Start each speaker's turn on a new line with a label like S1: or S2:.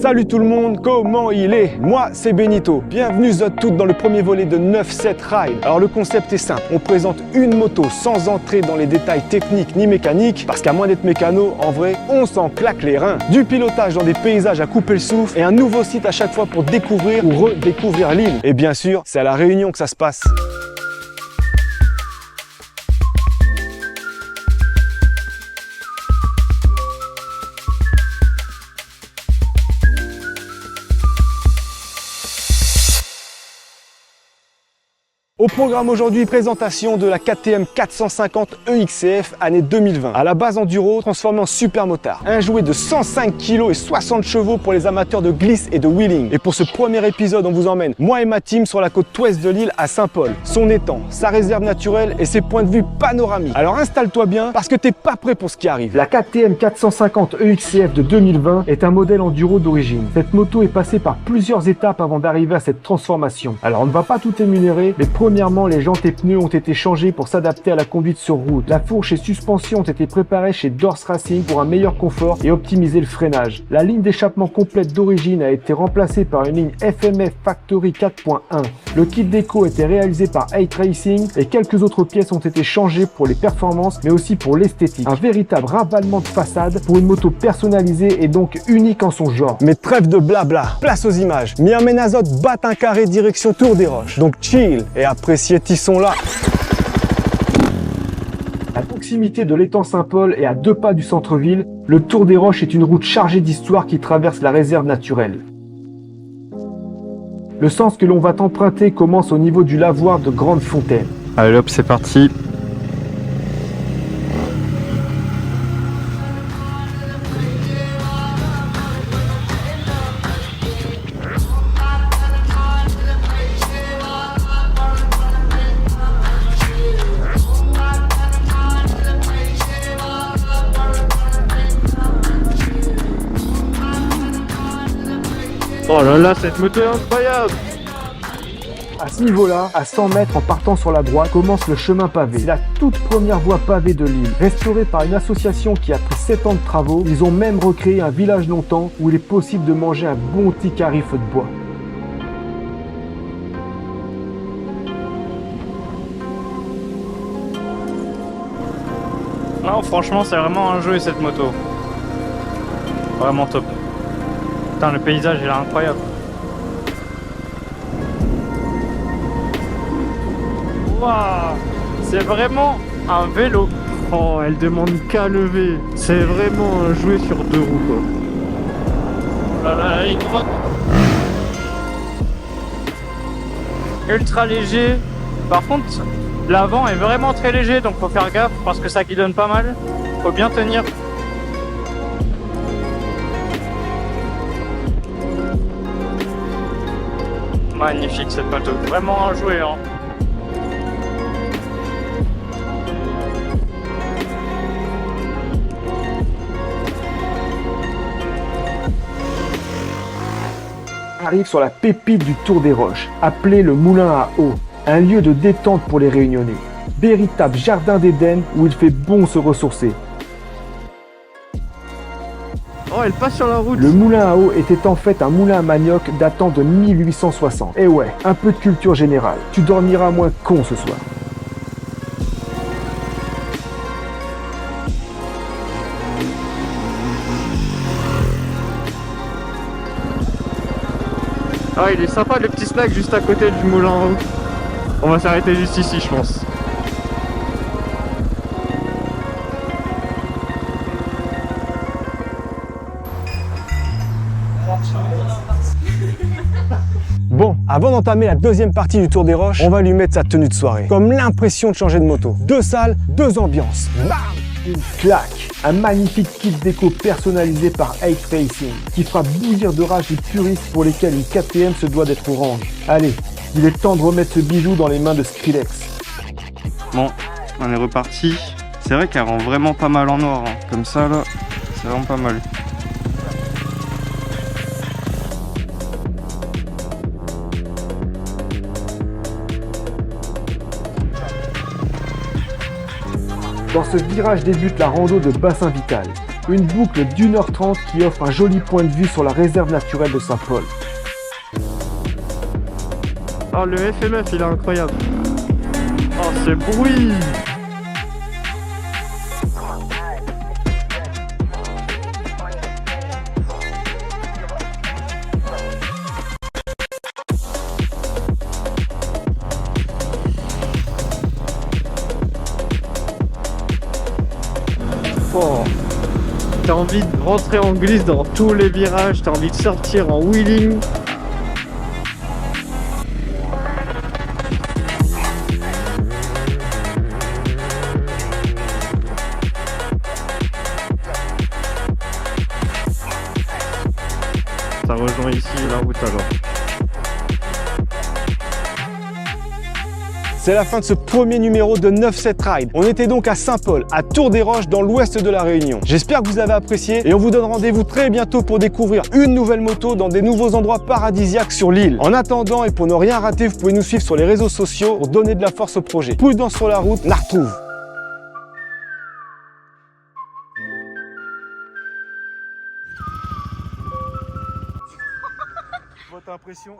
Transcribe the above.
S1: Salut tout le monde, comment il est? Moi c'est Benito, bienvenue à toutes dans le premier volet de 9-7 Ride. Alors le concept est simple, on présente une moto sans entrer dans les détails techniques ni mécaniques, parce qu'à moins d'être mécano, en vrai, on s'en claque les reins. Du pilotage dans des paysages à couper le souffle et un nouveau site à chaque fois pour découvrir ou redécouvrir l'île. Et bien sûr, c'est à La Réunion que ça se passe. Au programme aujourd'hui, présentation de la KTM 450 EXCF année 2020. À la base enduro, transformée en super motard. Un jouet de 105 kg et 60 chevaux pour les amateurs de glisse et de wheeling. Et pour ce premier épisode, on vous emmène, moi et ma team, sur la côte ouest de l'île à Saint-Paul. Son étang, sa réserve naturelle et ses points de vue panoramiques. Alors installe-toi bien parce que t'es pas prêt pour ce qui arrive. La KTM 450 EXCF de 2020 est un modèle enduro d'origine. Cette moto est passée par plusieurs étapes avant d'arriver à cette transformation. Alors on ne va pas tout énumérer, mais premièrement, les jantes et pneus ont été changés pour s'adapter à la conduite sur route. La fourche et suspension ont été préparées chez Dorse Racing pour un meilleur confort et optimiser le freinage. La ligne d'échappement complète d'origine a été remplacée par une ligne FMF Factory 4.1. Le kit déco a été réalisé par 8 Racing et quelques autres pièces ont été changées pour les performances mais aussi pour l'esthétique. Un véritable ravalement de façade pour une moto personnalisée et donc unique en son genre. Mais trêve de blabla, place aux images. Mia Azot bat un carré direction Tour des Roches. Donc chill et appréciez Tisson-là. À proximité de l'étang Saint-Paul et à 2 pas du centre-ville, le Tour des Roches est une route chargée d'histoire qui traverse la réserve naturelle. Le sens que l'on va emprunter commence au niveau du lavoir de Grande Fontaine.
S2: Allez hop, c'est parti.
S3: Oh là là, cette moto est incroyable!
S1: À ce niveau-là, à 100 mètres en partant sur la droite, commence le chemin pavé. C'est la toute première voie pavée de l'île. Restaurée par une association qui a pris 7 ans de travaux, ils ont même recréé un village longtemps où il est possible de manger un bon petit carif de bois.
S3: Non, franchement, c'est vraiment un jeu cette moto. Vraiment top. Putain, le paysage il est incroyable. Waouh, c'est vraiment un vélo.
S2: Oh, elle demande qu'à lever. C'est vraiment un jouet sur 2 roues, quoi.
S3: Oh là là, il croit. Ultra léger. Par contre, l'avant est vraiment très léger, donc faut faire gaffe parce que ça guidonne pas mal. Faut bien tenir. Magnifique cette moto, vraiment un jouet hein.
S1: Arrive sur la pépite du Tour des Roches, appelé le Moulin à Eau, un lieu de détente pour les Réunionnais. Véritable jardin d'Éden où il fait bon se ressourcer.
S2: Oh, elle passe sur la route.
S1: Le moulin à eau était en fait un moulin à manioc datant de 1860. Et ouais, un peu de culture générale. Tu dormiras moins con ce soir.
S2: Ah, il est sympa le petit snack juste à côté du moulin à eau. On va s'arrêter juste ici, je pense.
S1: Bon, avant d'entamer la deuxième partie du Tour des Roches, on va lui mettre sa tenue de soirée. Comme l'impression de changer de moto. 2 salles, 2 ambiances. Bam! Une claque. Un magnifique kit déco personnalisé par 8 Racing qui fera bouillir de rage les puristes pour lesquels une KTM se doit d'être orange. Allez, il est temps de remettre ce bijou dans les mains de Skrillex.
S2: Bon, on est reparti. C'est vrai qu'elle rend vraiment pas mal en noir. Hein. Comme ça, là, c'est vraiment pas mal.
S1: Dans ce virage débute la rando de bassin vital. Une boucle d'1h30 qui offre un joli point de vue sur la réserve naturelle de Saint-Paul.
S2: Oh, le FMF, il est incroyable. Oh, ce bruit! Oh. T'as envie de rentrer en glisse dans tous les virages, t'as envie de sortir en wheeling. Ça rejoint ici la route alors.
S1: C'est la fin de ce premier numéro de 9-7 Ride. On était donc à Saint-Paul, à Tour-des-Roches, dans l'ouest de la Réunion. J'espère que vous avez apprécié et on vous donne rendez-vous très bientôt pour découvrir une nouvelle moto dans des nouveaux endroits paradisiaques sur l'île. En attendant et pour ne rien rater, vous pouvez nous suivre sur les réseaux sociaux pour donner de la force au projet. Prudence sur la route, la retrouve. Votre impression?